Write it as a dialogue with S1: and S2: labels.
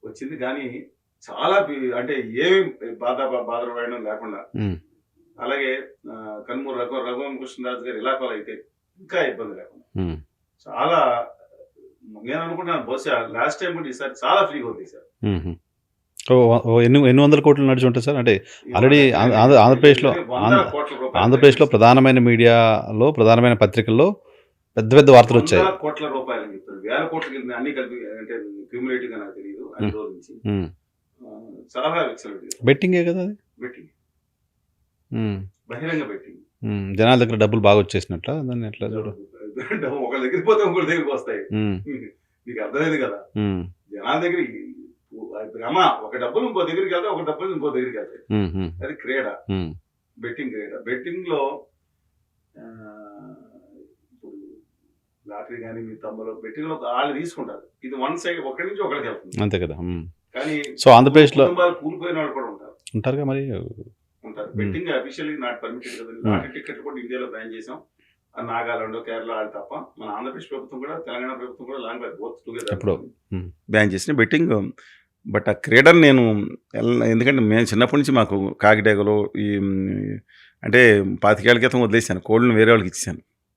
S1: వచ్చింది. కానీ చాలా అంటే ఏమి బాధపడడం లేకుండా, అలాగే కన్మూరు రఘురామకృష్ణరాజు గారి ఇలాకాలో అయితే ఇంకా ఇబ్బంది లేకుండా చాలా, నేను అనుకుంటున్నాను బహుశా లాస్ట్ టైం కూడా ఈసారి చాలా ఫ్రీగా ఉంది సార్.
S2: ఎన్ని వందల కోట్లు నడిచి ఉంటాయి సార్? అంటే ఆల్రెడీ ఆంధ్రప్రదేశ్లో ప్రధానమైన మీడియాలో, ప్రధానమైన పత్రికల్లో పెద్ద పెద్ద వార్తలు వచ్చాయి.
S1: కోట్ల రూపాయలు అని చెప్తారు, వేల కోట్లకి అన్ని కలిపి, అంటే క్యూములేటివ్ గా నాకు తెలియదు అన్ని రోజుల నుంచి. చాలా ఎక్సలెంట్
S2: బెట్టింగే కదా అది,
S1: బెట్టింగ్, బహిరంగ బెట్టింగ్.
S2: జనాల దగ్గర డబ్బులు బాగా వచ్చేసినట్ల దాన్ని ఎట్లా చూడు,
S1: ఒకళ్ళ దగ్గరికి పోతే ఇంకొకళ్ళ దగ్గరికి వస్తాయి. మీకు అర్థమైంది కదా, జనాల దగ్గర భ్రమ, ఒక డబ్బులు ఇంకో దగ్గరికి వెళ్తాయి, ఒక డబ్బులు ఇంకో దగ్గరికి వెళ్తాయి. అది క్రీడ, బెట్టింగ్ క్రీడ. బెట్టింగ్ లో ఇప్పుడు లాటరీ కానీ మీ తమ్ములో బెట్టింగ్ లో వాళ్ళు తీసుకుంటారు, ఇది వన్ సైడ్ ఒకరి నుంచి ఒకరికి వెళ్తుంది
S2: అంతే కదా.
S1: కానీ
S2: సో ఆంధ్రప్రదేశ్లో
S1: కూలిపోయిన వాళ్ళు కూడా
S2: ఉంటారుగా మరి,
S1: ఉంటారు. బెట్టింగ్ అఫీషియల్లీ నాట్ పర్మిటెడ్ కదా. లాటరీ టికెట్ కూడా ఇండియాలో బ్యాన్ చేసాం, నాగాలాండ్ కేరళ వాళ్ళు తప్ప. మన ఆంధ్రప్రదేశ్ ప్రభుత్వం కూడా, తెలంగాణ ప్రభుత్వం కూడా లాంగ్ బోత్ టుగెదర్ బ్యాన్ చేసిన బెట్టింగ్. బట్ ఆ క్రీడను నేను ఎందుకంటే మేము చిన్నప్పటి నుంచి మాకు కాకిడాగలో ఈ అంటే 25 ఏళ్ల క్రితం వదిలేసాను, కోళ్ళను వేరే వాళ్ళకి ఇచ్చాను.